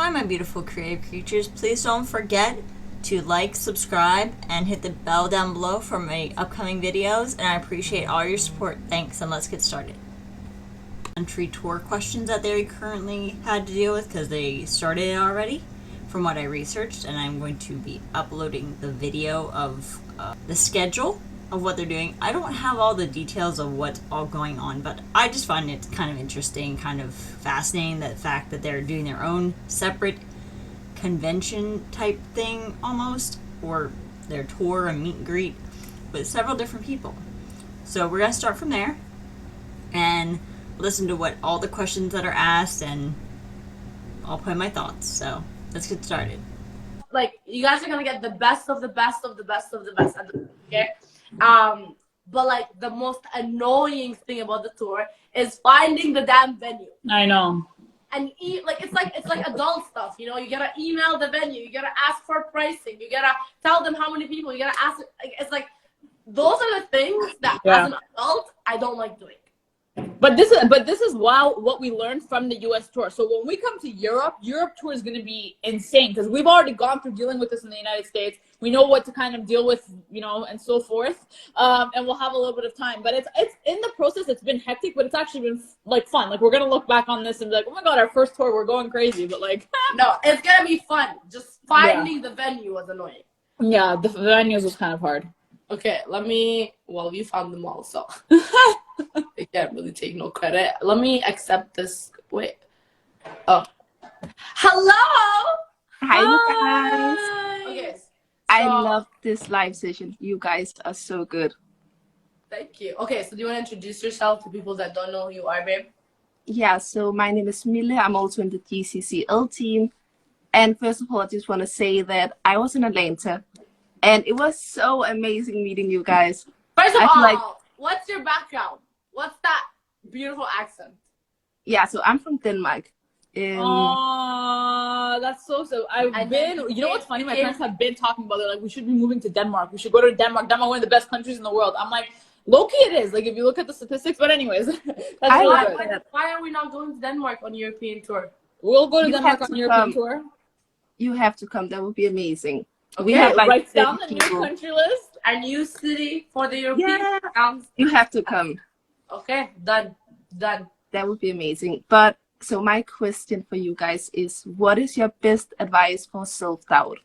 Hi, my beautiful creative creatures. Please don't forget to like, subscribe, and hit the bell down below for my upcoming videos, and I appreciate all your support. Thanks, and let's get started. Country tour questions that they currently had to deal with because they started it already, from what I researched, and I'm going to be uploading the video of the schedule of what they're doing. I don't have all the details of what's all going on, but I just find it kind of interesting, kind of fascinating, the fact that they're doing their own separate convention type thing almost, or their tour and meet and greet with several different people. So we're going to start from there and listen to what all the questions that are asked, and I'll put in my thoughts. So let's get started. Like, you guys are gonna get the best of the best of the best of the best, okay? But like the most annoying thing about the tour is finding the damn venue. I know. And it's like adult stuff, you know. You gotta email the venue, you gotta ask for pricing, you gotta tell them how many people, you gotta ask. It's like those are the things that as an adult I don't like doing. But this is what we learned from the U.S. tour. So when we come to Europe tour is going to be insane because we've already gone through dealing with this in the United States. We know what to kind of deal with, you know, and so forth. And we'll have a little bit of time. But it's in the process. It's been hectic, but it's actually been like fun. Like, we're gonna look back on this and be like, oh my god, our first tour, we're going crazy. But like, no, it's gonna be fun. Just finding the venue was annoying. Yeah, the venues was kind of hard. Okay, well, you found them all, so I can't really take no credit. Let me accept this. Wait. Oh. Hello! Hi, you guys. Okay. So, I love this live session. You guys are so good. Thank you. Okay, so do you want to introduce yourself to people that don't know who you are, babe? Yeah, so my name is Mille. I'm also in the GCCL team. And first of all, I just want to say that I was in Atlanta. And it was so amazing meeting you guys. First of all, what's your background? What's that beautiful accent? Yeah, so I'm from Denmark. Oh, that's so. You know what's funny? My parents have been talking about it. Like, we should be moving to Denmark. We should go to Denmark. Denmark, one of the best countries in the world. I'm like, low-key it is. Like, if you look at the statistics. But anyways, that's really good. Why are we not going to Denmark on European tour? We'll go to Denmark on European tour. You have to come. That would be amazing. Okay, we have write down the new country list. A new city for the European towns. You have to come. Okay, done. That would be amazing. But so my question for you guys is, what is your best advice for self-doubt?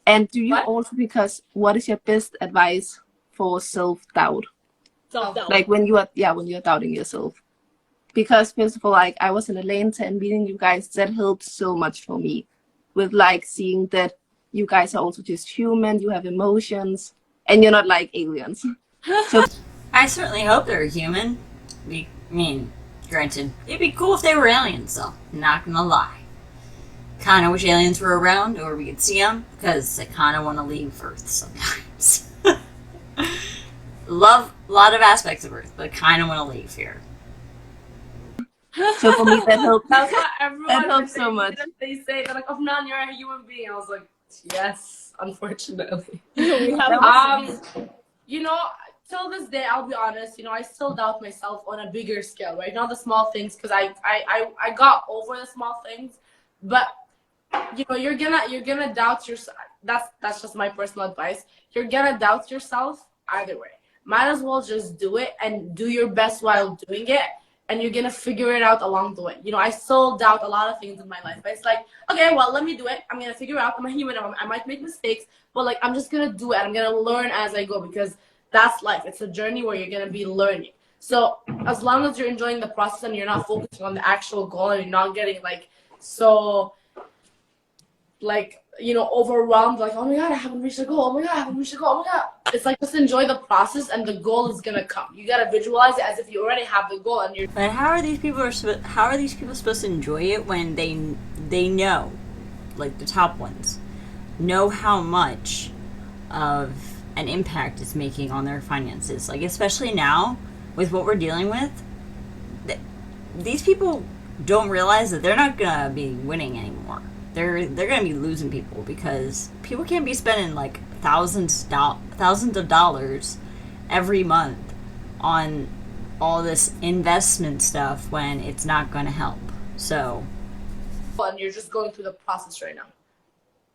And do you what is your best advice for self-doubt? Self-doubt. Like when you're doubting yourself. Because first of all, like, I was in Atlanta and meeting you guys, that helped so much for me. With like seeing that you guys are also just human, you have emotions, and you're not like aliens. So I certainly hope they're human. I mean, granted, it'd be cool if they were aliens, though. Not gonna lie. Kind of wish aliens were around, or we could see them, because I kind of want to leave Earth sometimes. Love a lot of aspects of Earth, but kind of want to leave here. So for me, that helped. That's what everyone that helps so much. They say, they're like, oh, no, you're a human being. I was like, yes, unfortunately. You know, till this day, I'll be honest, you know, I still doubt myself on a bigger scale, right? Not the small things, because I got over the small things, but you know, you're gonna doubt yourself. That's just my personal advice. You're gonna doubt yourself either way. Might as well just do it and do your best while doing it. And you're going to figure it out along the way. You know, I still doubt a lot of things in my life. But it's like, okay, well, let me do it. I'm going to figure it out. I'm a human. I might make mistakes. But, like, I'm just going to do it. I'm going to learn as I go because that's life. It's a journey where you're going to be learning. So as long as you're enjoying the process and you're not focusing on the actual goal and you're not getting, like, so, like, you know, overwhelmed, like, oh my god, I haven't reached the goal. Oh my god, I haven't reached the goal. Oh my god. It's like, just enjoy the process and the goal is gonna come. You gotta visualize it as if you already have the goal and you're. But how are these people supposed to enjoy it when they know, like the top ones, know how much of an impact it's making on their finances? Like, especially now with what we're dealing with, these people don't realize that they're not gonna be winning anymore. They're gonna be losing people because people can't be spending like thousands of dollars every month on all this investment stuff when it's not gonna help. So and you're just going through the process right now.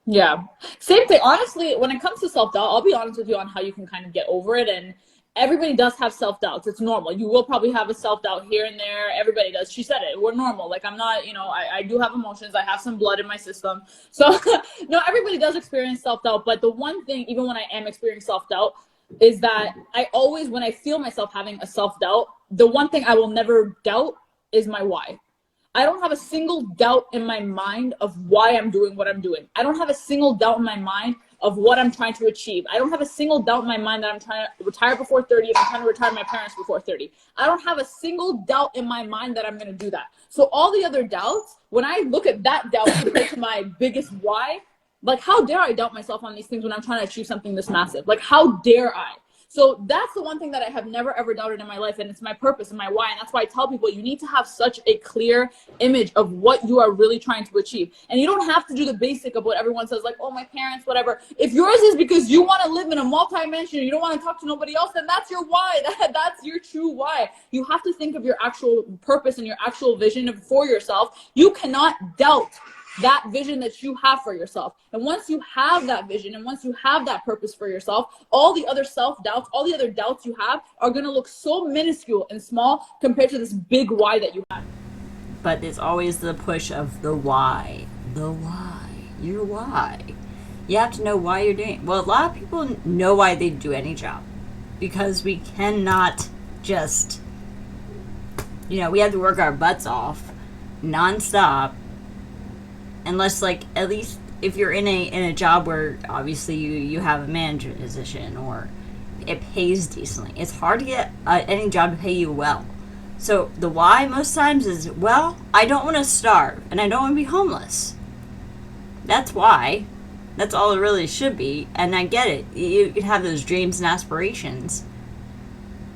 Yeah, same thing. Honestly, when it comes to self-doubt, I'll be honest with you on how you can kind of get over it. And everybody does have self-doubts. It's normal. You will probably have a self-doubt here and there. Everybody does. She said it. We're normal. Like, I'm not, you know, I do have emotions. I have some blood in my system. So, no, everybody does experience self-doubt. But the one thing, even when I am experiencing self-doubt, is that I always, when I feel myself having a self-doubt, the one thing I will never doubt is my why. I don't have a single doubt in my mind of why I'm doing what I'm doing. I don't have a single doubt in my mind of what I'm trying to achieve. I don't have a single doubt in my mind that I'm trying to retire before 30 and I'm trying to retire my parents before 30. I don't have a single doubt in my mind that I'm going to do that. So all the other doubts, when I look at that doubt compared to my biggest why, like, how dare I doubt myself on these things when I'm trying to achieve something this massive? Like, how dare I? So that's the one thing that I have never, ever doubted in my life, and it's my purpose and my why. And that's why I tell people you need to have such a clear image of what you are really trying to achieve. And you don't have to do the basic of what everyone says, like, oh, my parents, whatever. If yours is because you want to live in a multi-mansion, you don't want to talk to nobody else, then that's your why. That's your true why. You have to think of your actual purpose and your actual vision for yourself. You cannot doubt that vision that you have for yourself. And once you have that vision and once you have that purpose for yourself, all the other self-doubts, all the other doubts you have are going to look so minuscule and small compared to this big why that you have. But it's always the push of the why. The why. Your why. You have to know why you're doing it. Well, a lot of people know why they do any job. Because we cannot just, you know, we have to work our butts off nonstop. Unless, like, at least if you're in a job where obviously you have a management position or it pays decently. It's hard to get any job to pay you well. So the why most times is, well, I don't want to starve and I don't want to be homeless. That's why. That's all it really should be. And I get it. You can have those dreams and aspirations.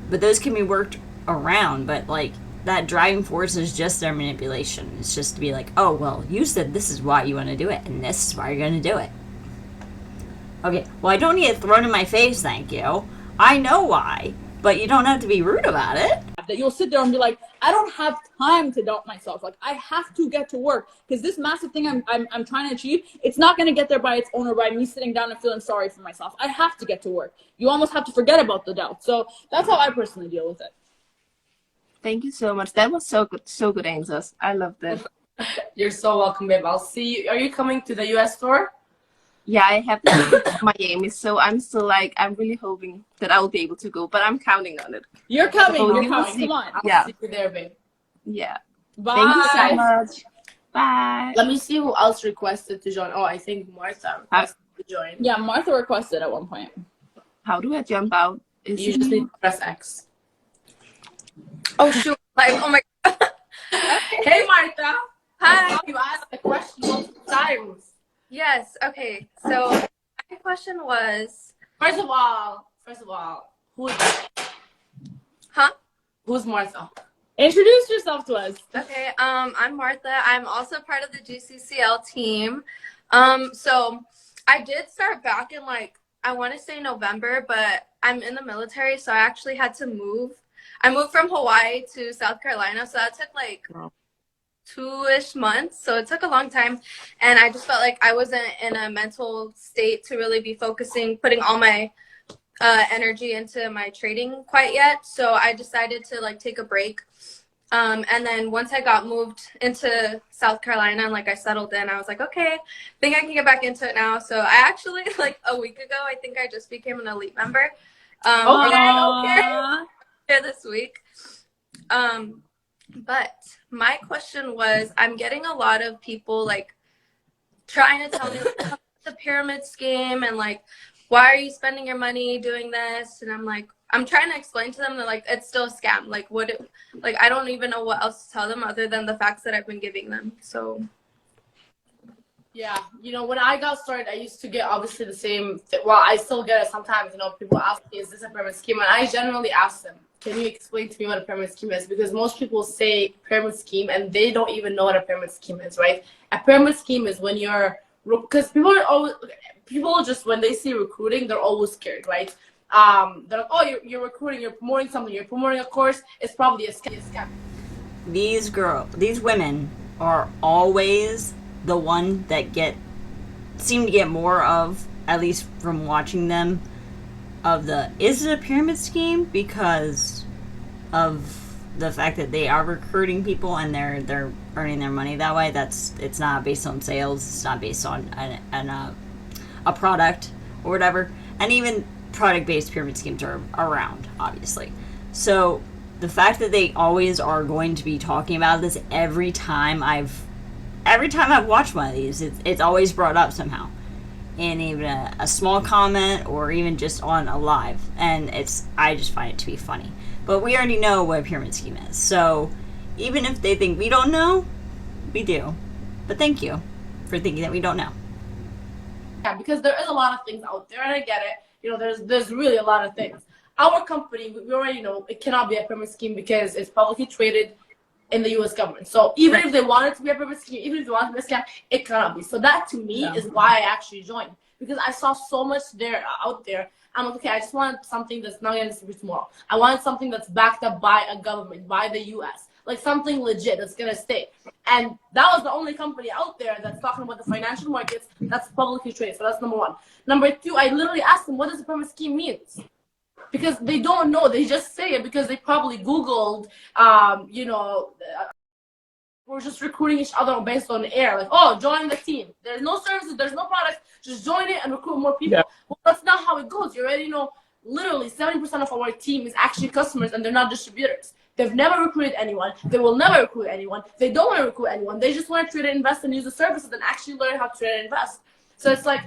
But those can be worked around. But, like, that driving force is just their manipulation. It's just to be like, oh, well, you said this is why you want to do it, and this is why you're going to do it. Okay, well, I don't need it thrown in my face, thank you. I know why, but you don't have to be rude about it. That you'll sit there and be like, I don't have time to doubt myself. Like, I have to get to work because this massive thing I'm trying to achieve, it's not going to get there by its own or by me sitting down and feeling sorry for myself. I have to get to work. You almost have to forget about the doubt. So that's how I personally deal with it. Thank you so much. That was so good answers. I loved it. You're so welcome, babe. I'll see you. Are you coming to the US tour? Yeah, I have to Miami, so I'm still like, I'm really hoping that I will be able to go, but I'm counting on it. You're coming. So You're we will coming. see. Come on. I'll see you there, babe. Yeah. Bye. Thank you so much. Bye. Let me see who else requested to join. Oh, I think Martha requested to join. Yeah, Martha requested at one point. How do I jump out? You just need to press X. Oh shoot! Like, oh my God. Hey, Martha. Hi. You asked the question multiple times. Yes. Okay. So my question was, First of all, who's Martha? Introduce yourself to us. okay. I'm Martha. I'm also part of the GCCL team. So I did start back in, like, I want to say November, but I'm in the military, so I actually had to move. I moved from Hawaii to South Carolina, so that took like 2-ish months. So it took a long time, and I just felt like I wasn't in a mental state to really be putting all my energy into my trading quite yet. So I decided to, like, take a break. And then once I got moved into South Carolina and, like, I settled in, I was like, okay, I think I can get back into it now. So I actually, like, a week ago, I think I just became an elite member. Okay. This week. But my question was, I'm getting a lot of people, like, trying to tell me, like, the pyramid scheme and, like, why are you spending your money doing this? And I'm like, I'm trying to explain to them that, like, it's still a scam. Like, I don't even know what else to tell them other than the facts that I've been giving them. So Yeah, you know, when I got started, I used to get obviously the same. Well, I still get it sometimes. You know, people ask me, "Is this a pyramid scheme?" And I generally ask them, "Can you explain to me what a pyramid scheme is?" Because most people say pyramid scheme and they don't even know what a pyramid scheme is, right? A pyramid scheme is when you're, because people just, when they see recruiting, they're always scared, right? They're like, "Oh, you're recruiting, you're promoting something, you're promoting a course. It's probably a scam." These women are always the one that seem to get more of, at least from watching them, of the, is it a pyramid scheme because of the fact that they are recruiting people and they're earning their money that way. It's not based on sales, it's not based on a product or whatever. And even product-based pyramid schemes are around, obviously. So the fact that they always are going to be talking about this every time I've watched one of these, it's always brought up somehow, in even a small comment or even just on a live, and I just find it to be funny. But we already know what a pyramid scheme is, so even if they think we don't know, we do. But thank you for thinking that we don't know. Yeah, because there is a lot of things out there, and I get it. You know, there's really a lot of things. Our company, we already know it cannot be a pyramid scheme because it's publicly traded in the U.S. government. So even if they want it to be a pyramid scheme, even if they want it to be a scam, it cannot be. So that to me is why I actually joined, because I saw so much out there. I'm like, okay, I just want something that's not going to distribute tomorrow. I want something that's backed up by a government, by the U.S., like something legit that's going to stay. And that was the only company out there that's talking about the financial markets that's publicly traded. So that's number one. Number two, I literally asked them, what does a pyramid scheme means? Because they don't know. They just say it because they probably Googled, we're just recruiting each other based on air. Like, oh, join the team. There's no services, there's no products. Just join it and recruit more people. Yeah. Well, that's not how it goes. You already know, literally 70% of our team is actually customers and they're not distributors. They've never recruited anyone. They will never recruit anyone. They don't want to recruit anyone. They just want to trade and invest and use the services and actually learn how to trade and invest. So it's like,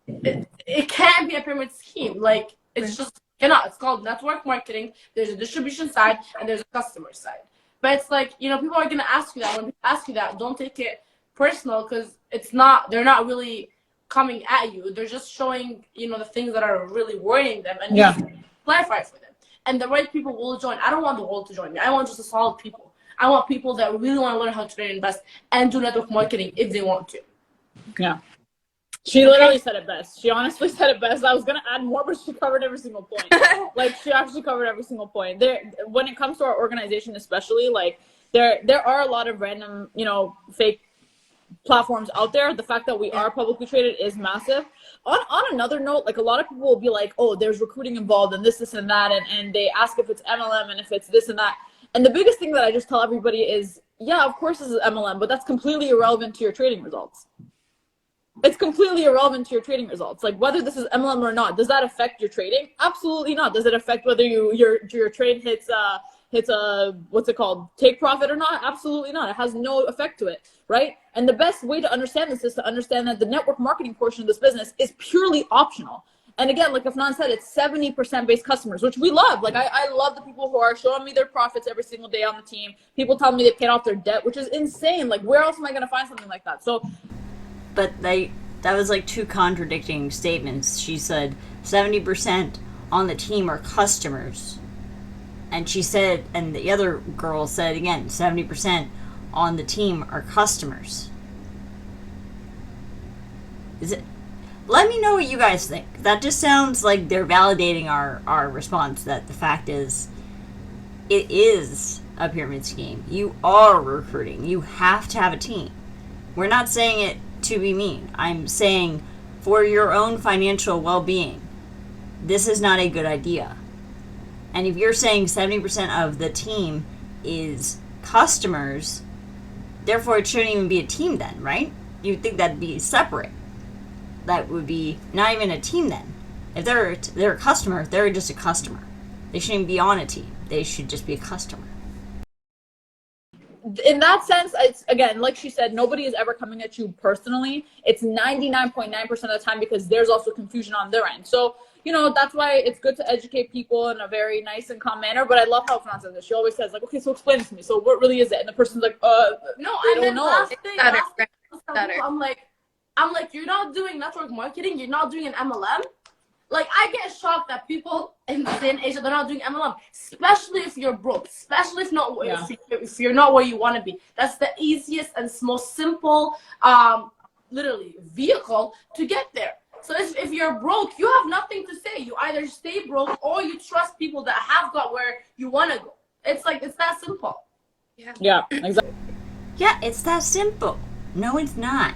it can't be a pyramid scheme. Like, it's just cannot. It's called network marketing. There's a distribution side and there's a customer side. But it's like, you know, people are going to ask you that. When people ask you that, don't take it personal, because they're not really coming at you. They're just showing, you know, the things that are really worrying them and you clarify for them. And the right people will join. I don't want the world to join me. I want just a solid people. I want people that really want to learn how to trade and invest and do network marketing if they want to. Yeah. She literally said it best. She honestly said it best. I was going to add more, but she covered every single point. Like, she actually covered every single point. When it comes to our organization especially, like, there are a lot of random, you know, fake platforms out there. The fact that we are publicly traded is massive. On another note, like, a lot of people will be like, oh, there's recruiting involved and this and that, and they ask if it's MLM and if it's this and that. And the biggest thing that I just tell everybody is, yeah, of course this is MLM, but that's completely irrelevant to your trading results. It's completely irrelevant to your trading results. Like, whether this is MLM or not, does that affect your trading? Absolutely not. Does it affect whether your trade hits a what's it called, take profit or not? Absolutely not. It has no effect to it, right? And the best way to understand this is to understand that the network marketing portion of this business is purely optional. And again, like Afnan said, it's 70% based customers, which we love. Like, I love the people who are showing me their profits every single day on the team. People tell me they paid off their debt, which is insane. Like, where else am I going to find something like that? So, but that was like two contradicting statements. She said 70% on the team are customers. And she said, and the other girl said again, 70% on the team are customers. Let me know what you guys think. That just sounds like they're validating our response, that the fact is, it is a pyramid scheme. You are recruiting. You have to have a team. We're not saying it to be mean. I'm saying for your own financial well-being, this is not a good idea. And if you're saying 70% of the team is customers, therefore it shouldn't even be a team then, right? You'd think that'd be separate. That would be not even a team then. If they're a customer, they're just a customer. They shouldn't be on a team. They should just be a customer. In that sense, it's, again, like she said, nobody is ever coming at you personally. It's 99.9% of the time because there's also confusion on their end. So, you know, that's why it's good to educate people in a very nice and calm manner. But I love how Fran says this. She always says, like, okay, so explain it to me. So what really is it? And the person's like, no, I don't know. I'm like, you're not doing network marketing. You're not doing an MLM. Like, I get shocked that people in Asia, they're not doing MLM, especially if you're broke, especially if you're not where you want to be. That's the easiest and most simple, literally, vehicle to get there. So if you're broke, you have nothing to say. You either stay broke or you trust people that have got where you want to go. It's like, it's that simple. Yeah, exactly. Yeah, it's that simple. No, it's not.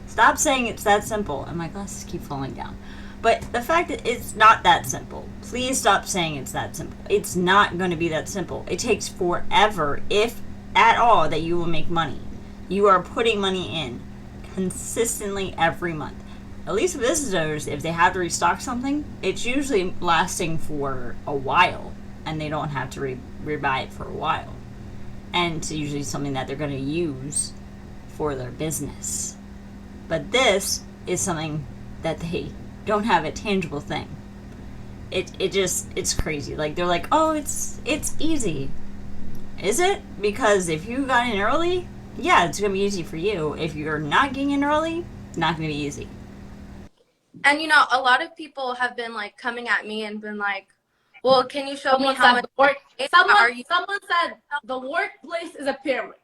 Stop saying it's that simple. And my glasses keep falling down. But the fact that it's not that simple. Please stop saying it's that simple. It's not going to be that simple. It takes forever, if at all, that you will make money. You are putting money in consistently every month. At least with business owners, if they have to restock something, it's usually lasting for a while, and they don't have to rebuy it for a while. And it's usually something that they're going to use for their business. But this is something that they don't have a tangible thing. It's crazy. Like, they're like, oh, it's easy. Is it? Because if you got in early, yeah, it's going to be easy for you. If you're not getting in early, it's not going to be easy. And you know, a lot of people have been like coming at me and been like, well, can you show me Someone how said much someone said the workplace is a pyramid.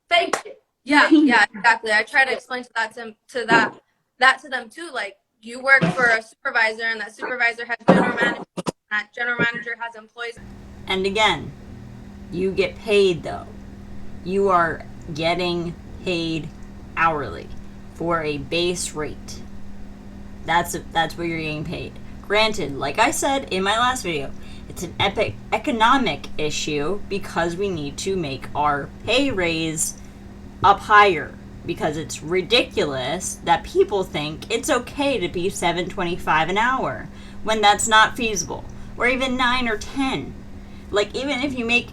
Thank you. Yeah, exactly. I try to explain to them too. Like, you work for a supervisor, and that supervisor has general manager, and that general manager has employees. And again, you get paid though. You are getting paid hourly for a base rate. That's what you're getting paid. Granted, like I said in my last video, it's an economic issue because we need to make our pay raise up higher, because it's ridiculous that people think it's okay to be $7.25 an hour when that's not feasible, or even 9 or 10. Like, even if you make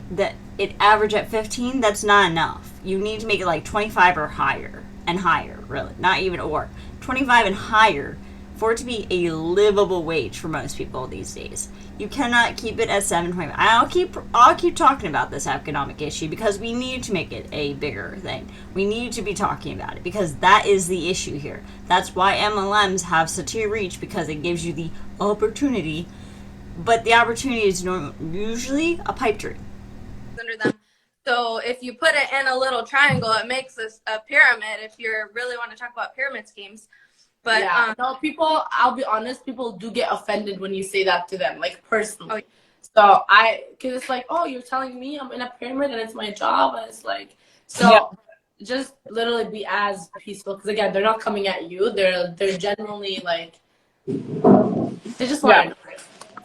it average at 15, that's not enough. You need to make it like 25 or higher, and higher, really, not even or 25 and higher, for it to be a livable wage for most people these days. You cannot keep it at $7.25. I'll keep talking about this economic issue because we need to make it a bigger thing. We need to be talking about it because that is the issue here. That's why MLMs have such a reach, because it gives you the opportunity, but the opportunity is usually a pipe dream. Under them. So if you put it in a little triangle, it makes this a pyramid. If you really want to talk about pyramid schemes. But yeah, no, people, I'll be honest, people do get offended when you say that to them, like, personally. So because it's like, oh, you're telling me I'm in a pyramid and it's my job, and it's like, so just literally be as peaceful, because again, they're not coming at you, they're genuinely like, they just want to know.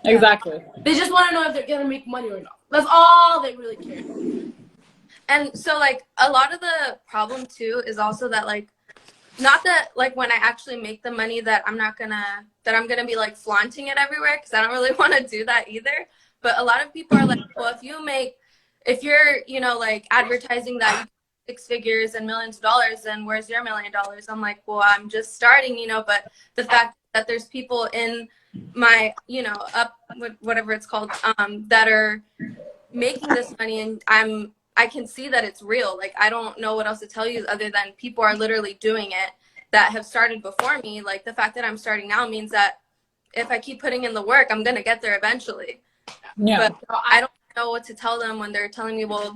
Exactly. They just want to know if they're gonna make money or not. That's all they really care. And so, like, a lot of the problem too is also that, like, not that, like, when I actually make the money that I'm gonna be like flaunting it everywhere, because I don't really want to do that either. But a lot of people are like, well, if you're, you know, like, advertising that you make 6 figures and millions of dollars, then where's your $1 million? I'm like, well, I'm just starting, you know. But the fact that there's people in my, you know, up whatever it's called, that are making this money, and I can see that it's real. Like, I don't know what else to tell you other than people are literally doing it that have started before me. Like, the fact that I'm starting now means that if I keep putting in the work, I'm going to get there eventually. Yeah. But I don't know what to tell them when they're telling me, well,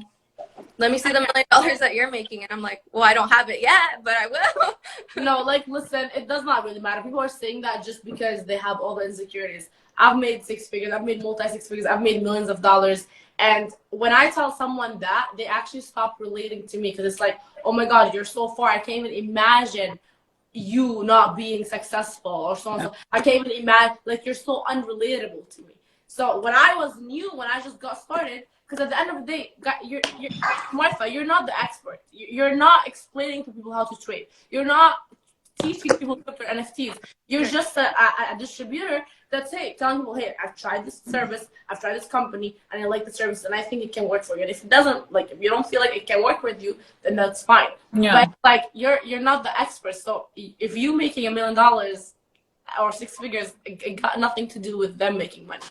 let me see the $1 million that you're making. And I'm like, well, I don't have it yet, but I will. No, like, listen, it does not really matter. People are saying that just because they have all the insecurities. I've made 6 figures. I've made multi-6 figures. I've made millions of dollars. And when I tell someone that, they actually stop relating to me, because it's like, oh my God, you're so far. I can't even imagine you not being successful or so on. So I can't even imagine, like, you're so unrelatable to me. So when I was new, when I just got started, because at the end of the day, you're Martha, you're not the expert. You're not explaining to people how to trade. You're not teaching people crypto NFTs. You're just a distributor that's, hey, telling people, hey, I've tried this service, I've tried this company, and I like the service, and I think it can work for you. And if it doesn't, like, if you don't feel like it can work with you, then that's fine. Yeah. But, like, you're not the expert. So if you making $1 million or 6 figures, it got nothing to do with them making money.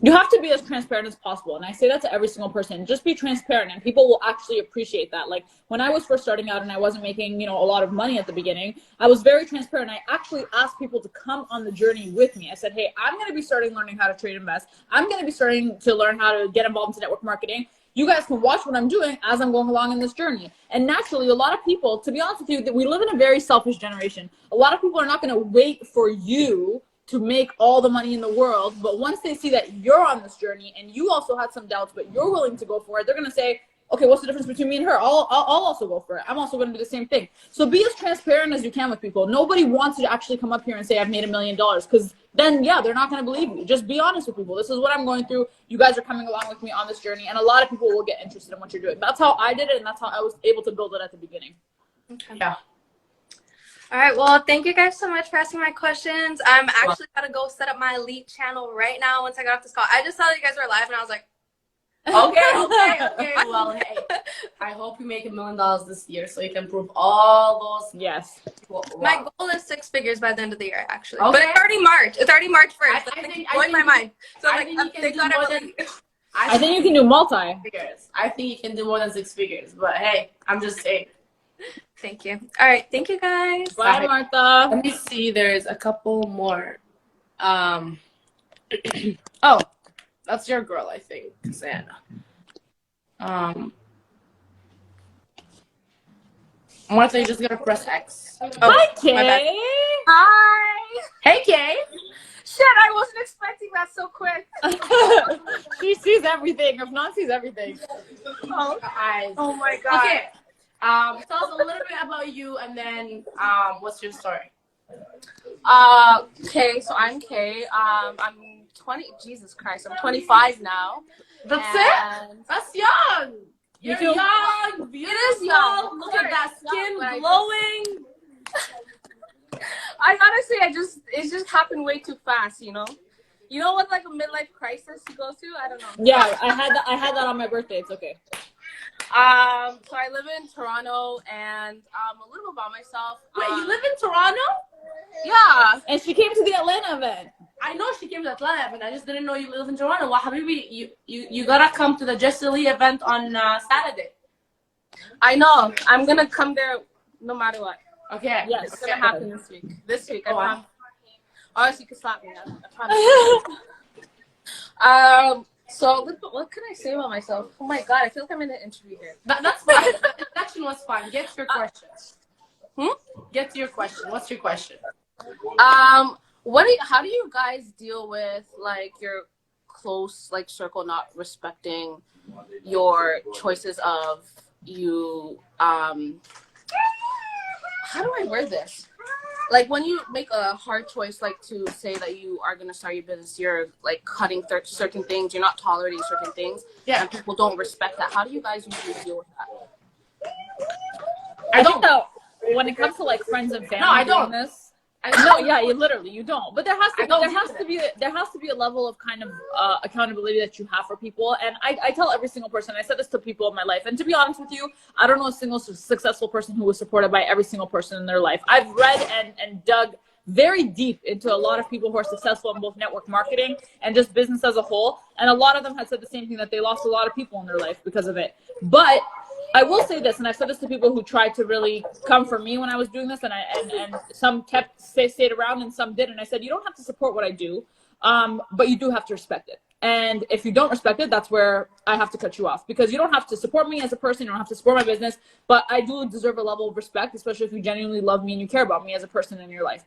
You have to be as transparent as possible. And I say that to every single person. Just be transparent, and people will actually appreciate that. Like, when I was first starting out and I wasn't making, you know, a lot of money at the beginning, I was very transparent. I actually asked people to come on the journey with me. I said, hey, I'm going to be starting learning how to trade invest. I'm going to be starting to learn how to get involved into network marketing. You guys can watch what I'm doing as I'm going along in this journey. And naturally, a lot of people, to be honest with you, that we live in a very selfish generation. A lot of people are not going to wait for you to make all the money in the world, but once they see that you're on this journey and you also had some doubts, but you're willing to go for it, they're going to say, okay, what's the difference between me and her? I'll also go for it. I'm also going to do the same thing. So be as transparent as you can with people. Nobody wants you to actually come up here and say, I've made $1 million, because then, yeah, they're not going to believe you. Just be honest with people. This is what I'm going through. You guys are coming along with me on this journey, and a lot of people will get interested in what you're doing. That's how I did it, and that's how I was able to build it at the beginning. Okay. Yeah. All right, well, thank you guys so much for asking my questions. I'm actually going to go set up my elite channel right now once I got off this call. I just saw that you guys were live, and I was like, Okay. Well, hey, I hope you make $1 million this year so you can prove all those. Yes. Wow. My goal is 6 figures by the end of the year, actually. Okay. But it's already March. It's already March 1st. I think my mind. So I like, think you can thank do God more I than. believe. I think you can do multi. Figures. I think you can do more than 6 figures. But hey, I'm just saying. Thank you. All right, thank you guys. Bye, Bye. Martha. Let me see. There's a couple more. Oh, that's your girl, I think, Santa. Martha, you're just gonna press X. Hi, my bad. Kay. Hi. Hey, Kay. Shit, I wasn't expecting that so quick. She sees everything. If not, sees everything. Eyes. Oh my God. Okay. Tell us a little bit about you, and then what's your story? Okay, so I'm Kay. I'm 20. Jesus Christ, I'm 25 now. That's it. And That's young. You're feel- young. Beautiful. It is young. Look at that skin But I glowing. I gotta say, it just happened way too fast. You know what, like a midlife crisis you go through. I don't know. Yeah, I had that on my birthday. It's okay. So I live in Toronto, and a little about myself. Wait, you live in Toronto? Yeah. And she came to the Atlanta event. I know she came to Atlanta, but I just didn't know you live in Toronto. Well, Habibi, you gotta come to the Just Elite event on Saturday. I know. I'm gonna come there no matter what. Okay. Yes. It's gonna happen this week. I Oh, wow. promise. Or else you can slap me. I promise. So what can I say about myself? Oh my God, I feel like I'm in an interview here. That's fine. The introduction was fine. Get to your question. Get to your question. What's your question? How do you guys deal with like your close like circle not respecting your choices of you? How do I word this? Like when you make a hard choice, like to say that you are gonna start your business, you're like cutting certain things, you're not tolerating certain things, and people don't respect that. How do you guys usually deal with that? I think that when it comes to like friends and family, I don't. doing this, No, yeah, you don't. But there has to be a level of kind of accountability that you have for people. And I tell every single person, I said this to people in my life, and to be honest with you, I don't know a single successful person who was supported by every single person in their life. I've read and dug very deep into a lot of people who are successful in both network marketing and just business as a whole. And a lot of them had said the same thing, that they lost a lot of people in their life because of it. But I will say this, and I've said this to people who tried to really come for me when I was doing this, and some stayed around and some didn't. I said, you don't have to support what I do, but you do have to respect it. And if you don't respect it, that's where I have to cut you off, because you don't have to support me as a person, you don't have to support my business, but I do deserve a level of respect, especially if you genuinely love me and you care about me as a person in your life.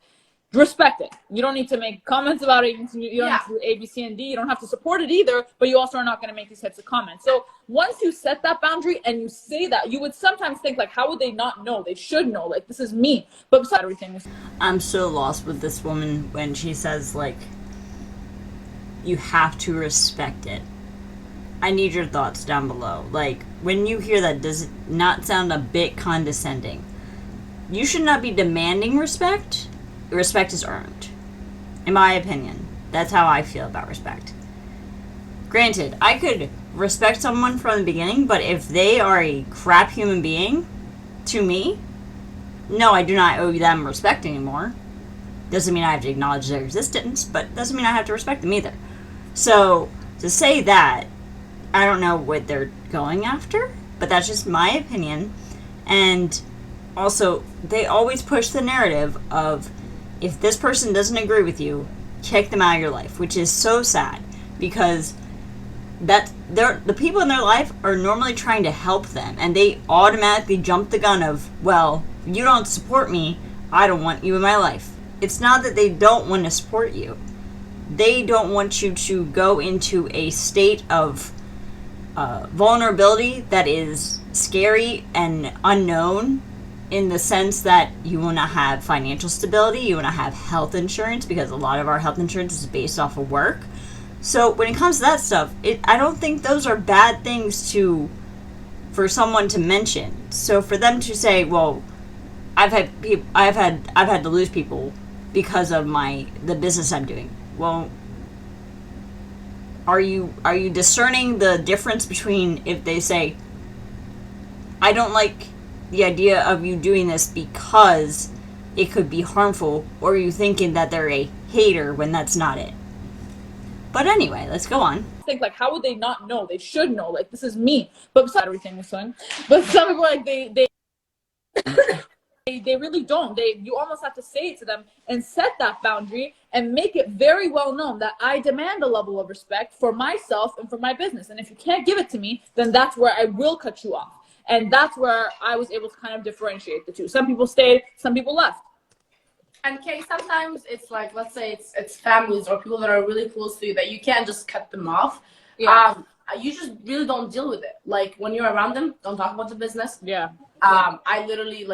Respect it. You don't need to make comments about it. You don't have to do A, B, C, and D. You don't have to support it either, but you also are not going to make these types of comments. So once you set that boundary and you say that, you would sometimes think like, how would they not know? They should know. Like, this is me. But besides everything, I'm so lost with this woman when she says, like, you have to respect it. I need your thoughts down below. Like, when you hear that, does it not sound a bit condescending? You should not be demanding respect. Respect is earned, in my opinion. That's how I feel about respect. Granted, I could respect someone from the beginning, but if they are a crap human being to me, no, I do not owe them respect anymore. Doesn't mean I have to acknowledge their existence, but doesn't mean I have to respect them either. So to say that, I don't know what they're going after, but that's just my opinion. And also, they always push the narrative of, if this person doesn't agree with you, kick them out of your life, which is so sad, because the people in their life are normally trying to help them, and they automatically jump the gun of, well, you don't support me, I don't want you in my life. It's not that they don't want to support you. They don't want you to go into a state of vulnerability that is scary and unknown, in the sense that you want to have financial stability, you want to have health insurance, because a lot of our health insurance is based off of work. So when it comes to that stuff, I don't think those are bad things for someone to mention. So for them to say, well, I've had to lose people because of the business I'm doing. Well, are you discerning the difference between if they say, I don't like the idea of you doing this because it could be harmful, or are you thinking that they're a hater when that's not it? But anyway, let's go on. Think like, how would they not know? They should know. Like, this is me. But besides everything was fun. But some people, like, they really don't. You almost have to say it to them and set that boundary and make it very well known that I demand a level of respect for myself and for my business. And if you can't give it to me, then that's where I will cut you off. And that's where I was able to kind of differentiate the two. Some people stayed, some people left. And Kay, sometimes it's like, let's say it's families or people that are really close to you that you can't just cut them off. Yeah. You just really don't deal with it. Like, when you're around them, don't talk about the business. Yeah. I literally,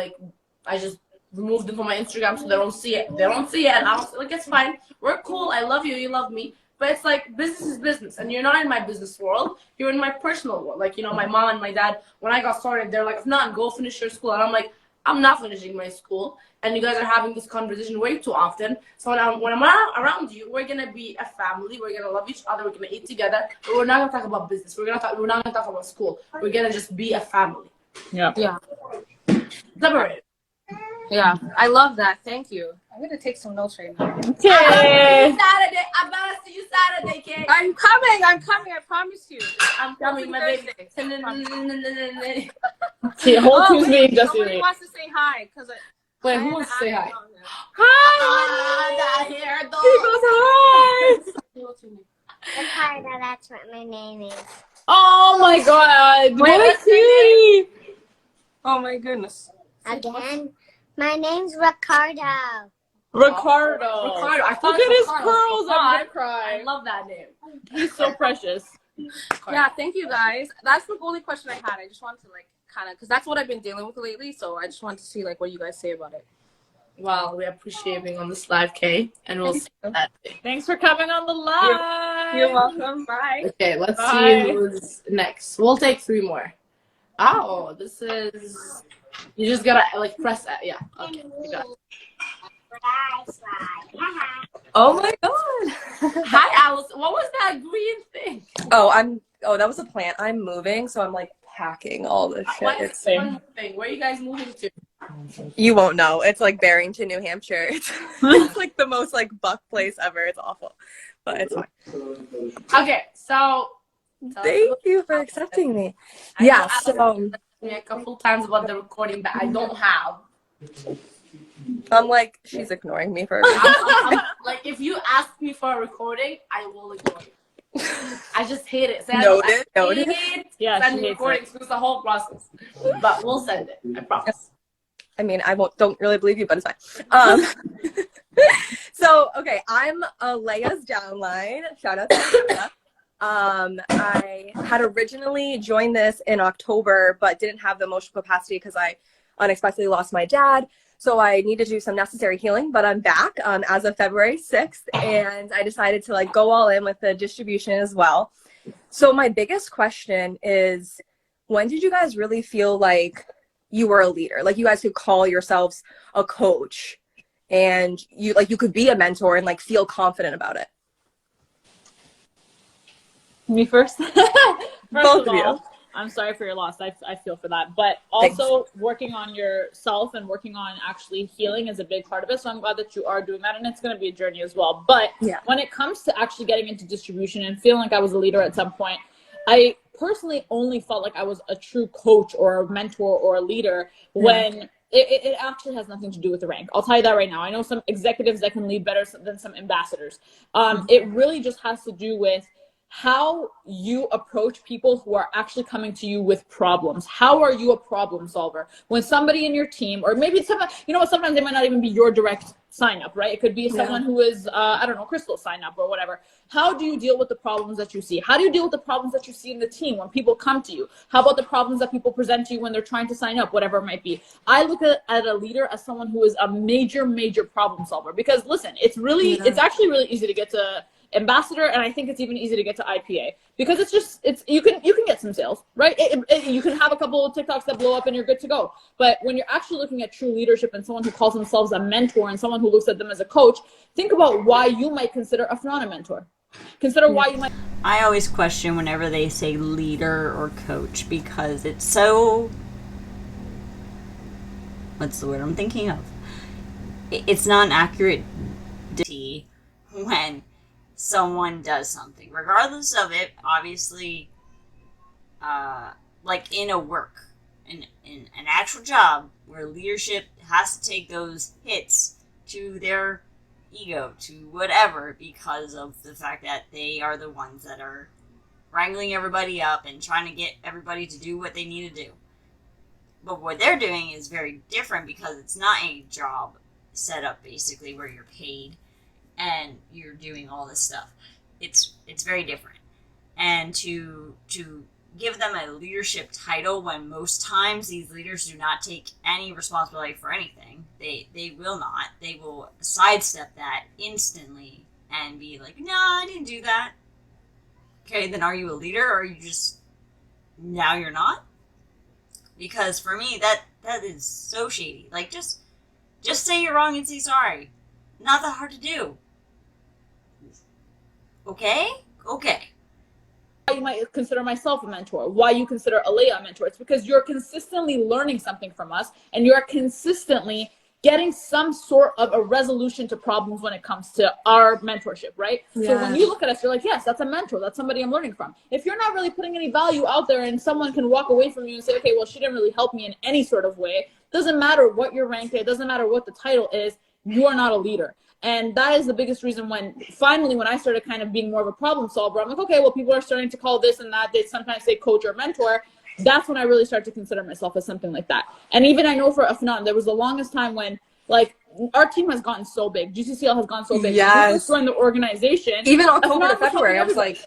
I just removed them from my Instagram so they don't see it. They don't see it, and I'm like, it's fine. We're cool. I love you. You love me. But it's like, business is business, and you're not in my business world. You're in my personal world. Like, my mom and my dad, when I got started, they're like, if not, go finish your school. And I'm like, I'm not finishing my school. And you guys are having this conversation way too often. So when I'm around you, we're going to be a family. We're going to love each other. We're going to eat together. But we're not going to talk about business. We're not going to talk about school. We're going to just be a family. Yeah. Yeah. Separate. Yeah. I love that. Thank you. I'm going to take some notes right now. Okay. I better see you Saturday, Kay. I'm coming. I promise you. I'm coming, my baby. See, whole team's being just Somebody wants to say hi. Wait, who wants to say hi? Hi. He goes, hi. Ricardo, that's what my name is. Oh my God. Wait, What a what's your cutie. Oh my goodness. Again, my name's Ricardo. Ricardo. I thought Look at his Ricardo. curls. I'm I gonna cry. love that name. He's so precious. Yeah, thank you guys. That's the only question I had. I just wanted to kind of, because that's what I've been dealing with lately. So I just wanted to see what you guys say about it. Well, we appreciate being on this live, Kay, and we'll see you that day. Thanks for coming on the live. You're welcome. Bye. Okay, let's Bye. see who's next. We'll take 3 more. Oh, this is. You just gotta press that. Yeah. Okay. You got it. Oh my god. Hi, Alice. What was that green thing? Oh, that was a plant. I'm moving, so I'm packing all this shit. What is this one thing? Where are you guys moving to? You won't know. It's Barrington, New Hampshire. It's the most buck place ever. It's awful, but it's fine. Okay, so Thank you for accepting me. I Yeah, know Alice so asked me a couple times about the recording that I don't have. I'm she's ignoring me for a I'm if you ask me for a recording, I will ignore you. I just hate it. Noted. Yeah, she sending hates recordings through the whole process. But we'll send it. I promise. I mean, don't really believe you, but it's fine. So, okay, I'm Leia's downline. Shout out to Leia. I had originally joined this in October, but didn't have the emotional capacity because I unexpectedly lost my dad. So I needed to do some necessary healing, but I'm back as of February 6th, and I decided to go all in with the distribution as well. So my biggest question is, when did you guys really feel like you were a leader? You guys could call yourselves a coach and you could be a mentor and feel confident about it? Me first? Both of you. I'm sorry for your loss. I feel for that. But also working on yourself and working on actually healing is a big part of it. So I'm glad that you are doing that. And it's going to be a journey as well. But when it comes to actually getting into distribution and feeling like I was a leader at some point, I personally only felt like I was a true coach or a mentor or a leader when it actually has nothing to do with the rank. I'll tell you that right now. I know some executives that can lead better than some ambassadors. It really just has to do with how you approach people who are actually coming to you with problems. How are you a problem solver? When somebody in your team, or maybe sometimes they might not even be your direct sign up, right? It could be someone who is, I don't know, Crystal sign up or whatever. How do you deal with the problems that you see? How do you deal with the problems that you see in the team when people come to you? How about the problems that people present to you when they're trying to sign up, whatever it might be? I look at a leader as someone who is a major, major problem solver, because listen, it's really, it's actually really easy to get to ambassador, and I think it's even easy to get to IPA, because you can get some sales, right? You can have a couple of TikToks that blow up and you're good to go. But when you're actually looking at true leadership and someone who calls themselves a mentor and someone who looks at them as a coach, think about why you might consider Afnan a mentor. Consider why you might. I always question whenever they say leader or coach, because it's so, what's the word I'm thinking of? It's not an accurate when someone does something, regardless of it, obviously, like in a work, in an actual job where leadership has to take those hits to their ego, to whatever, because of the fact that they are the ones that are wrangling everybody up and trying to get everybody to do what they need to do. But what they're doing is very different, because it's not a job set up basically where you're paid and you're doing all this stuff. It's very different. And to give them a leadership title when most times these leaders do not take any responsibility for anything, they will not. They will sidestep that instantly and be like, no, I didn't do that. Okay, then are you a leader, or are you just, now you're not? Because for me, that is so shady. Like, just say you're wrong and say sorry. Not that hard to do. Okay? Okay. Why you might consider myself a mentor, why you consider Alea a mentor. It's because you're consistently learning something from us, and you're consistently getting some sort of a resolution to problems when it comes to our mentorship, right? So when you look at us, you're like, yes, that's a mentor. That's somebody I'm learning from. If you're not really putting any value out there and someone can walk away from you and say, okay, well, she didn't really help me in any sort of way, doesn't matter what your rank is, doesn't matter what the title is, you are not a leader. And that is the biggest reason when I started kind of being more of a problem solver, I'm like, okay, well, people are starting to call this and that. They sometimes say coach or mentor. That's when I really start to consider myself as something like that. And even I know for Afnan, there was the longest time when, like, our team has gotten so big. GCCL has gone so big. Yes. When we first joined the organization. Even October to February, I was like.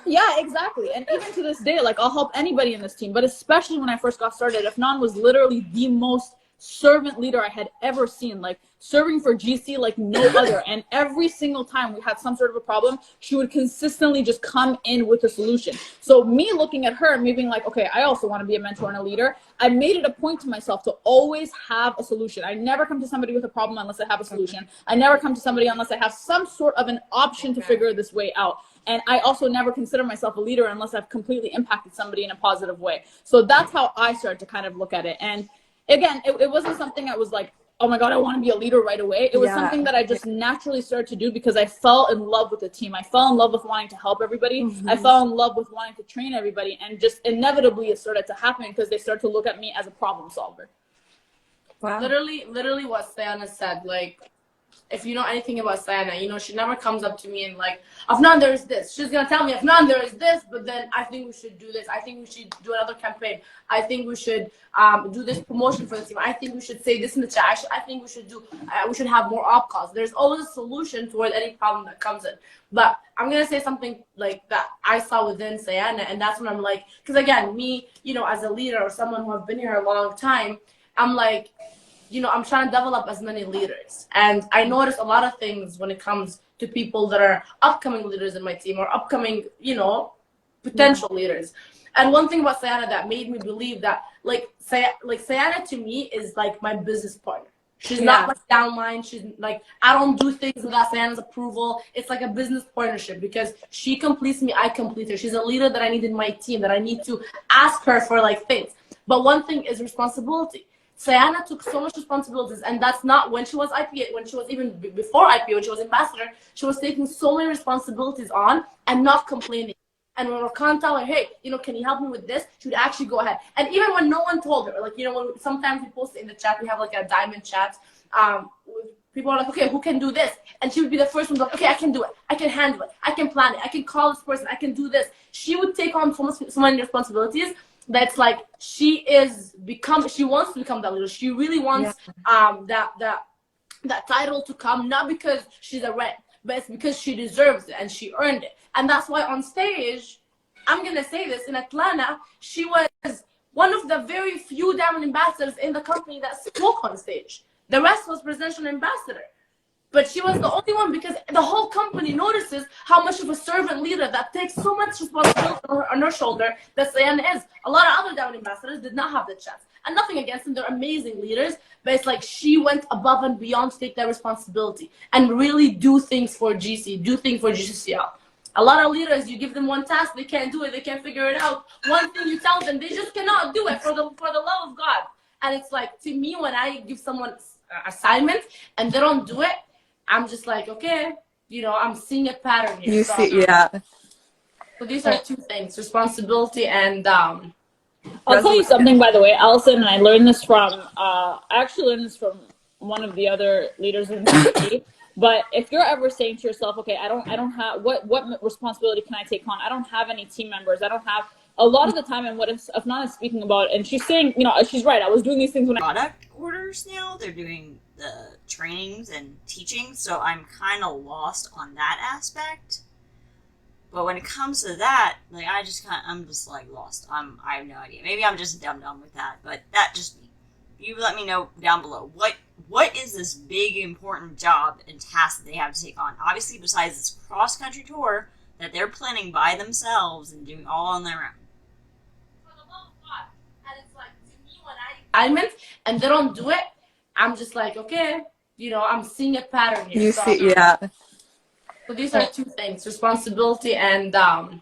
Yeah, exactly. And even to this day, like, I'll help anybody in this team. But especially when I first got started, Afnan was literally the most servant leader I had ever seen, like serving for GC like no other. And every single time we had some sort of a problem, she would consistently just come in with a solution. So me looking at her and me being like, okay, I also want to be a mentor and a leader, I made it a point to myself to always have a solution. I never come to somebody with a problem unless I have a solution. I never come to somebody unless I have some sort of an option to figure this way out. And I also never consider myself a leader unless I've completely impacted somebody in a positive way. So that's how I started to kind of look at it. And again, it wasn't something I was like, oh my God, I want to be a leader right away. It was something that I just naturally started to do because I fell in love with the team. I fell in love with wanting to help everybody. I fell in love with wanting to train everybody. And just inevitably it started to happen because they started to look at me as a problem solver. Wow. Literally what Sayana said, like, if you know anything about Sayana, you know, she never comes up to me and like, Afnan, there is this. She's going to tell me, Afnan, there is this, but then I think we should do this. I think we should do another campaign. I think we should do this promotion for the team. I think we should say this in the chat. I think we should do, we should have more op calls. There's always a solution toward any problem that comes in. But I'm going to say something like that I saw within Sayana, and that's when I'm like, because again, me, you know, as a leader or someone who have been here a long time, I'm like, you know, I'm trying to develop as many leaders. And I notice a lot of things when it comes to people that are upcoming leaders in my team or upcoming, you know, potential leaders. And one thing about Sayana that made me believe that, like Sayana to me is like my business partner. She's not like downline. She's like, I don't do things without Sayana's approval. It's like a business partnership because she completes me, I complete her. She's a leader that I need in my team, that I need to ask her for like things. But one thing is responsibility. Sayana took so much responsibilities, and that's not when she was IPA, when she was even before IPA, when she was ambassador, she was taking so many responsibilities on and not complaining. And when Rakan tell her, hey, you know, can you help me with this? She would actually go ahead. And even when no one told her, like, you know, when sometimes we post it in the chat, we have like a diamond chat. People are like, okay, who can do this? And she would be the first one to like, okay, I can do it. I can handle it. I can plan it. I can call this person. I can do this. She would take on so many responsibilities. That's like she wants to become that leader. She really wants that that title to come, not because she's a red, but it's because she deserves it and she earned it. And that's why on stage, I'm gonna say this, in Atlanta, she was one of the very few diamond ambassadors in the company that spoke on stage. The rest was presidential ambassador. But she was the only one because the whole company notices how much of a servant leader that takes so much responsibility on her shoulder that Sayana is. A lot of other diamond ambassadors did not have the chance. And nothing against them, they're amazing leaders, but it's like she went above and beyond to take that responsibility and really do things for GC, do things for GCCL. A lot of leaders, you give them one task, they can't do it, they can't figure it out. One thing you tell them, they just cannot do it for the love of God. And it's like, to me, when I give someone an assignment and they don't do it, I'm just like, okay, you know, I'm seeing a pattern here. You see, yeah. So these are two things, responsibility and I'll tell you something, by the way, Allison, and I learned this from, I actually learned this from one of the other leaders in the community. But if you're ever saying to yourself, okay, I don't have, what responsibility can I take on? I don't have any team members. I don't have, a lot of the time, and what Afnan is speaking about, and she's saying, you know, she's right. I was doing these things when product orders now. They're doing the trainings and teaching, so I'm kind of lost on that aspect. But when it comes to that, like I'm just like lost. I have no idea. Maybe I'm just dumb with that. But that just, you let me know down below. What is this big important job and task that they have to take on? Obviously, besides this cross country tour that they're planning by themselves and doing all on their own. For the love of God. And it's like, to me, when I assignment and they don't do it, I'm just like, okay, you know, I'm seeing a pattern here. You see, yeah. So these are two things, responsibility and I'll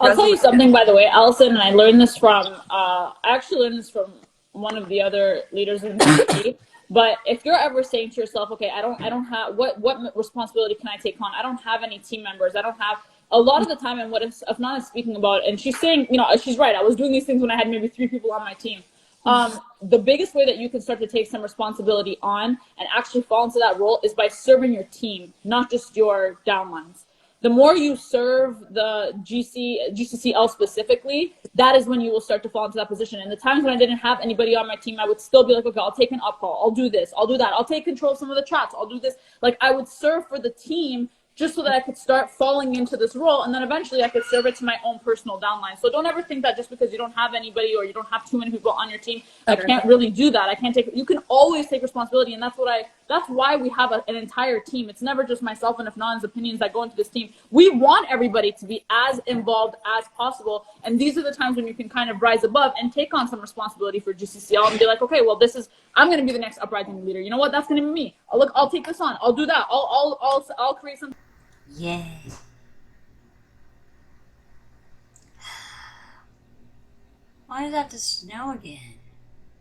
tell you something, by the way, Allison, and I learned this from, I actually learned this from one of the other leaders in the community. But if you're ever saying to yourself, okay, I don't have, what responsibility can I take on? I don't have any team members. I don't have, a lot of the time, and what Afnan is speaking about, and she's saying, you know, she's right. I was doing these things when I had maybe 3 people on my team. The biggest way that you can start to take some responsibility on and actually fall into that role is by serving your team, not just your downlines. The more you serve the GCCL specifically, that is when you will start to fall into that position. And the times when I didn't have anybody on my team, I would still be like, okay, I'll take an up call. I'll do this. I'll do that. I'll take control of some of the chats. I'll do this. Like, I would serve for the team just so that I could start falling into this role. And then eventually I could serve it to my own personal downline. So don't ever think that just because you don't have anybody or you don't have too many people on your team, I can't really do that. I can't take, you can always take responsibility. And that's why we have an entire team. It's never just myself and Afnan's opinions that go into this team. We want everybody to be as involved as possible. And these are the times when you can kind of rise above and take on some responsibility for GCCL and be like, okay, well, I'm going to be the next uprising leader. You know what? That's going to be me. I'll take this on. I'll do that. I'll create some. Yeah. Why does it have to snow again?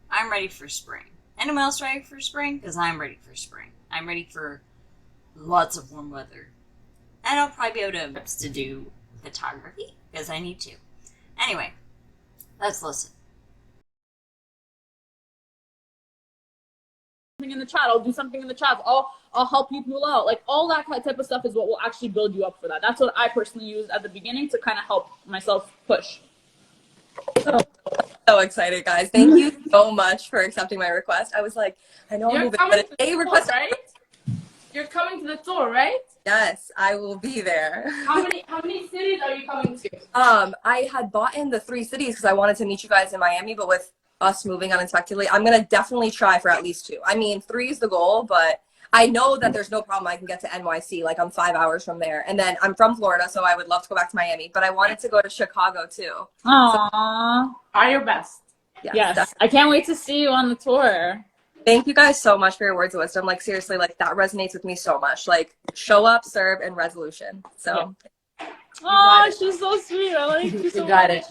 I'm ready for spring. Anyone else ready for spring? Because I'm ready for spring. I'm ready for lots of warm weather. And I'll probably be able to do photography because I need to. Anyway, let's listen. In the chat, I'll do something in the chat. I'll help people out. Like, all that type of stuff is what will actually build you up for that. That's what I personally use at the beginning to kind of help myself push. So excited, guys. Thank you so much for accepting my request. I was like, I know I'm moving, but a request, right? You're coming to the tour, right? Yes, I will be there. How many cities are you coming to? I had bought in the 3 cities because I wanted to meet you guys in Miami, but with us moving unexpectedly, I'm gonna definitely try for at least 2. I mean, 3 is the goal, but I know that there's no problem. I can get to NYC, like I'm 5 hours from there. And then I'm from Florida, so I would love to go back to Miami, but I wanted to go to Chicago too. Aww. Try your best. Yes. I can't wait to see you on the tour. Thank you guys so much for your words of wisdom. Like, seriously, like that resonates with me so much. Like, show up, serve, and resolution. So. Yeah. Oh, she's so sweet. I like you so got much.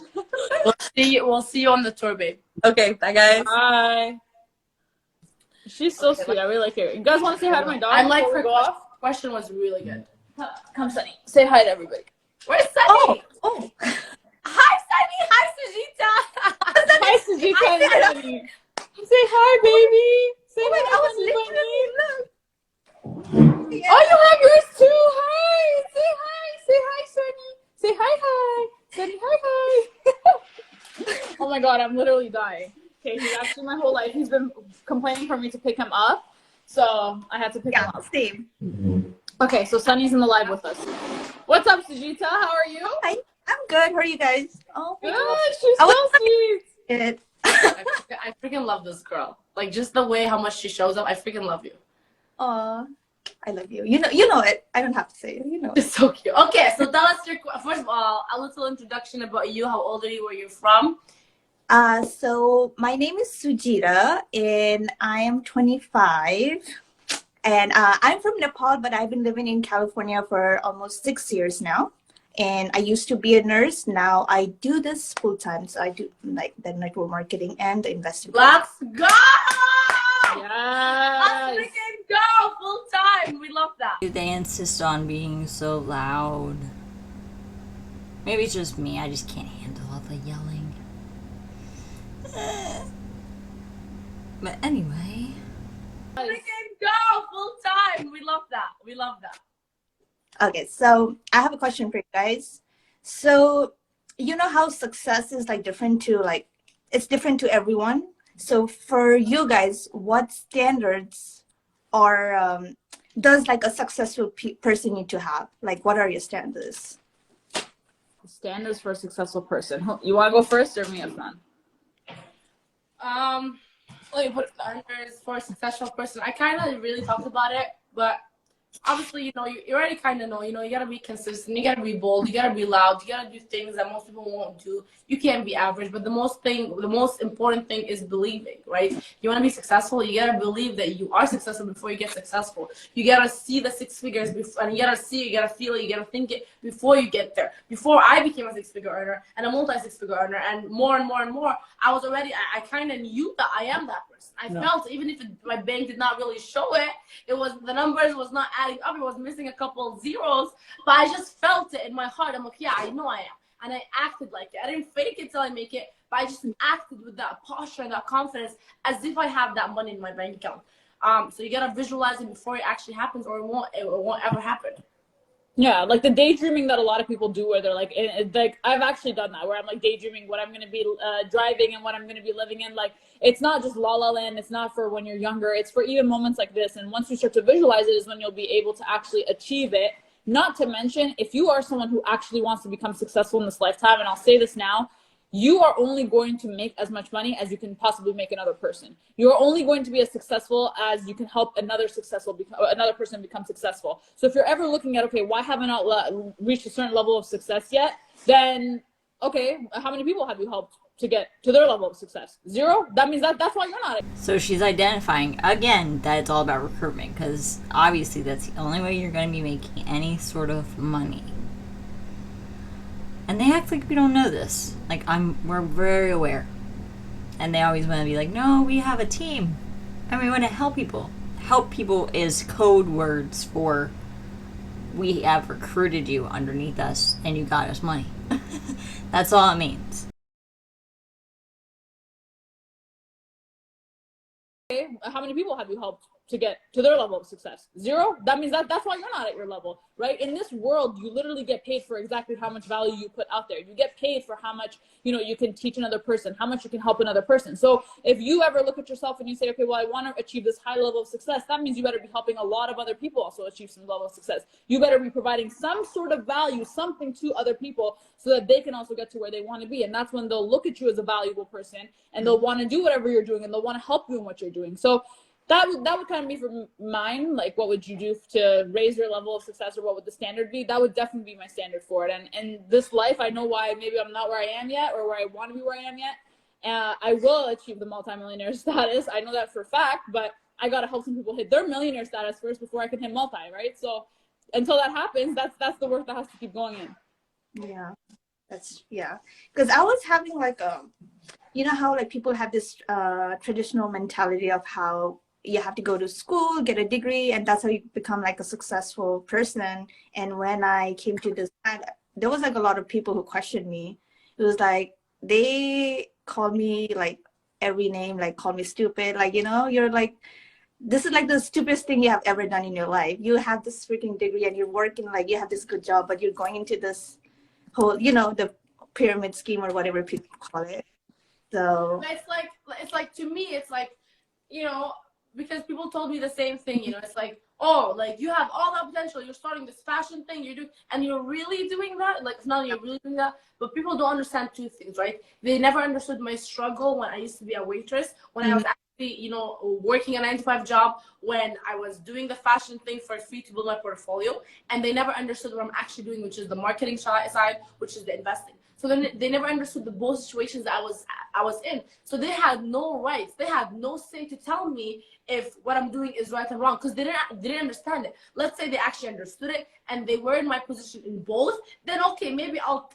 it. We'll see you on the tour, babe. Okay, bye guys. Bye. She's so sweet. I really like her. You guys want to say hi to my dog? I like her question was really good. Come, Sunny. Say hi to everybody. Where's Sunny? Oh. Hi, Sunny. Hi, Sujita. Hi, Sujita and Sunny. Say hi, baby. Say hi, Sunny. Yeah. Oh, you have yours too. Hi. Say hi. Say hi, Sunny. Say hi, hi. Sunny, hi, hi. Oh my God, I'm literally dying. Okay, he's actually my whole life. He's been complaining for me to pick him up. so I had to pick him up. Same. Okay, so Sunny's in the live with us. What's up, Sujita? How are you? Hi, I'm good. How are you guys? Oh, Good. She's so sweet. Good. I freaking love this girl. Like, just the way how much she shows up. I freaking love you. Aw, I love you. You know it. I don't have to say it. You know it. It's so cute. Okay, so tell us first of all, a little introduction about you. How old are you? Where you're from? So my name is Sujita, and I am 25. And I'm from Nepal, but I've been living in California for almost 6 years now. And I used to be a nurse. Now I do this full time. So I do like the network marketing and the investment. Let's go! Yes. Let's freaking go full time. We love that. They insist on being so loud. Maybe it's just me. I just can't handle all the yelling. But anyway. Freaking go full time. We love that. We love that. Okay, so I have a question for you guys. So you know how success is like different to like, it's different to everyone. So for you guys, what standards are does like a successful person need to have? Like, what are your standards? Standards for a successful person. You want to go first or me, Afnan? Let me put standards for a successful person. I kind of really talked about it, but obviously, you know, you already kind of know, you know, you got to be consistent, you got to be bold, you got to be loud, you got to do things that most people won't do. You can't be average, but the most important thing is believing, right? You want to be successful, you got to believe that you are successful before you get successful. You got to see the 6 figures before, and you got to see it, you got to feel it, you got to think it before you get there. Before I became a 6-figure earner and a multi-6-figure earner and more, I was already, I kind of knew that I am that person. I felt, even if my bank did not really show it, it was, the numbers was not adding up, it was missing a couple of zeros, but I just felt it in my heart. I'm like, yeah, I know I am. And I acted like it. I didn't fake it till I make it, but I just acted with that posture and that confidence as if I have that money in my bank account. So you gotta visualize it before it actually happens, or it won't ever happen. Yeah, like the daydreaming that a lot of people do, where they're like I've actually done that, where I'm like daydreaming what I'm going to be driving and what I'm going to be living in. Like, it's not just la la land. It's not for when you're younger. It's for even moments like this. And once you start to visualize it is when you'll be able to actually achieve it. Not to mention, if you are someone who actually wants to become successful in this lifetime, and I'll say this now, you are only going to make as much money as you can possibly make another person. You're only going to be as successful as you can help another person become successful. So if you're ever looking at, okay, why haven't I reached a certain level of success yet? Then, okay, how many people have you helped to get to their level of success? 0? That means that's why you're not. So she's identifying, again, that it's all about recruitment, because obviously that's the only way you're going to be making any sort of money. And they act like we don't know this. Like, we're very aware. And they always want to be like, no, we have a team. And we want to help people. Help people is code words for we have recruited you underneath us and you got us money. That's all it means. Okay, how many people have you helped to get to their level of success? 0? That means that's why you're not at your level, right? In this world, you literally get paid for exactly how much value you put out there. You get paid for how much, you know, you can teach another person, how much you can help another person. So if you ever look at yourself and you say, okay, well, I want to achieve this high level of success, that means you better be helping a lot of other people also achieve some level of success. You better be providing some sort of value, something to other people so that they can also get to where they want to be. And that's when they'll look at you as a valuable person and they'll want to do whatever you're doing and they'll want to help you in what you're doing. So that would kind of be for mine. Like, what would you do to raise your level of success, or what would the standard be? That would definitely be my standard for it. And in this life, I know why maybe I'm not where I am yet, or where I want to be where I am yet. I will achieve the multimillionaire status. I know that for a fact, but I got to help some people hit their millionaire status first before I can hit multi, right? So until that happens, that's the work that has to keep going in. Yeah, because I was having like you know how like people have this traditional mentality of how you have to go to school, get a degree, and that's how you become like a successful person. And when I came to this, there was like a lot of people who questioned me. It was like they called me like every name, like call me stupid, like, you know, you're like, this is like the stupidest thing you have ever done in your life. You have this freaking degree and you're working, like you have this good job, but you're going into this whole, you know, the pyramid scheme or whatever people call it. So it's like to me, it's like, you know, because people told me the same thing. You know, it's like, oh, like you have all that potential. You're starting this fashion thing. You're doing, and you're really doing that. Like, it's not you're really doing that. But people don't understand two things, right? They never understood my struggle when I used to be a waitress, when I was actually, you know, working a 9 to 5 job, when I was doing the fashion thing for free to build my portfolio, and they never understood what I'm actually doing, which is the marketing side, which is the investing. So then they never understood the both situations that I was in. So they had no rights. They had no say to tell me if what I'm doing is right or wrong, because they didn't understand it. Let's say they actually understood it and they were in my position in both, then okay, maybe I'll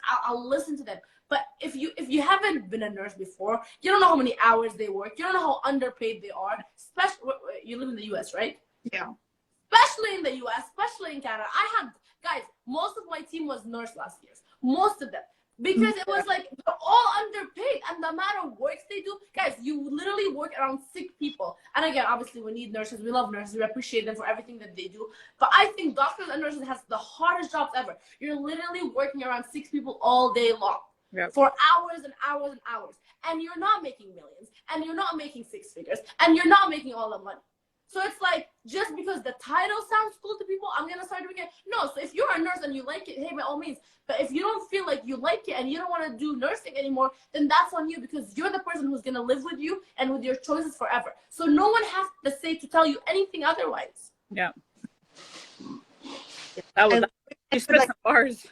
listen to them. But if you haven't been a nurse before, you don't know how many hours they work. You don't know how underpaid they are. Especially, you live in the U.S., right? Yeah. Especially in the U.S., especially in Canada. I had, guys, most of my team was nurse last year. Most of them. Because it was like, they're all underpaid. And the amount of work they do, guys, you literally work around 6 people. And again, obviously, we need nurses. We love nurses. We appreciate them for everything that they do. But I think doctors and nurses has the hardest jobs ever. You're literally working around 6 people all day long. Yep. For hours and hours and hours. And you're not making millions. And you're not making 6 figures. And you're not making all the money. So it's like, just because the title sounds cool to people, I'm going to start doing it. No, so if you're a nurse and you like it, hey, by all means. But if you don't feel like you like it and you don't want to do nursing anymore, then that's on you, because you're the person who's going to live with you and with your choices forever. So no one has to say to tell you anything otherwise. Yeah. That was you spit some bars.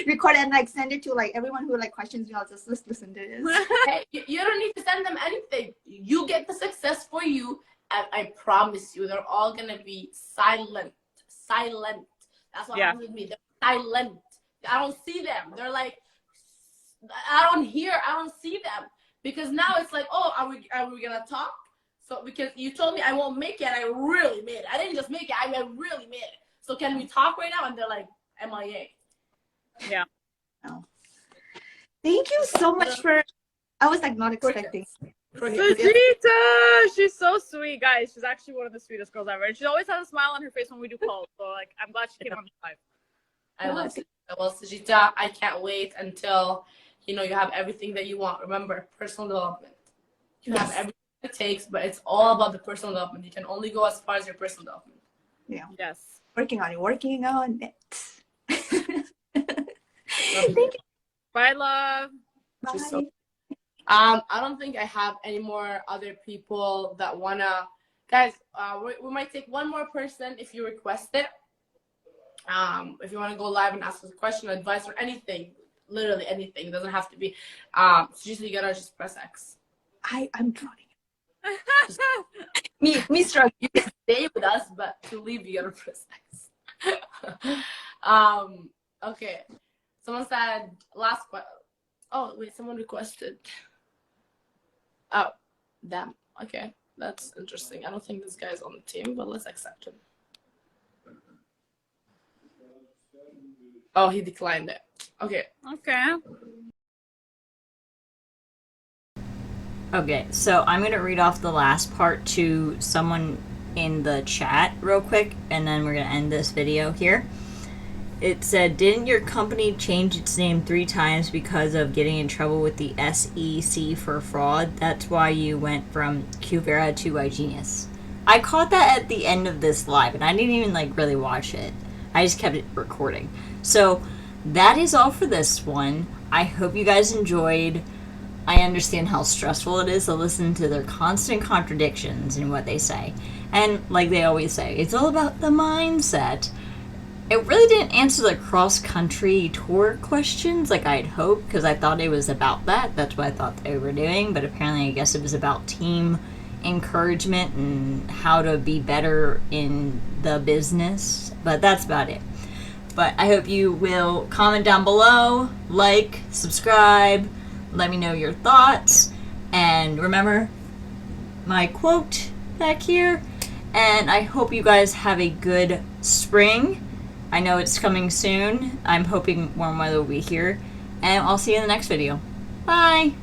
Record and like send it to like everyone who like questions you. I'll just listen to this. Hey, you don't need to send them anything. You get the success for you. And I promise you, they're all going to be silent. Silent. That's what happens with me. They're silent. I don't see them. They're like, I don't see them. Because now it's like, oh, are we going to talk? So because you told me I won't make it, I really made it. I didn't just make it, I really made it. So can we talk right now? And they're like, MIA. Yeah. Oh. Thank you so much for, I was like not expecting. Meteja! She's so sweet, guys. She's actually one of the sweetest girls ever. And she always has a smile on her face when we do calls. So, like, I'm glad she came on the live. I love it. Well, Sujita, I can't wait until, you know, you have everything that you want. Remember, personal development. You have everything it takes, but it's all about the personal development. You can only go as far as your personal development. Yeah. Yes. Working on it. Thank you. Bye, love. Bye. I don't think I have any more other people that wanna, guys. We might take one more person if you request it. If you want to go live and ask us a question, advice, or anything, literally anything. It doesn't have to be. So usually you gotta just press X. I'm trying. me struggling. You can stay with us, but to leave you gotta press X. Okay. Someone said last question. Oh wait, someone requested. Oh, damn. Okay, that's interesting. I don't think this guy's on the team, but let's accept him. Oh, he declined it. Okay. Okay. Okay, so I'm going to read off the last part to someone in the chat real quick, and then we're going to end this video here. It said, didn't your company change its name 3 times because of getting in trouble with the SEC for fraud? That's why you went from Qvera to iGenius. I caught that at the end of this live, and I didn't even like really watch it. I just kept it recording. So that is all for this one. I hope you guys enjoyed. I understand how stressful it is to listen to their constant contradictions in what they say. And like they always say, it's all about the mindset. It really didn't answer the cross-country tour questions like I'd hoped, because I thought it was about that. That's what I thought they were doing. But apparently I guess it was about team encouragement and how to be better in the business. But that's about it. But I hope you will comment down below, like, subscribe, let me know your thoughts, and remember my quote back here. And I hope you guys have a good spring. I know it's coming soon. I'm hoping warm weather will be here. And I'll see you in the next video. Bye!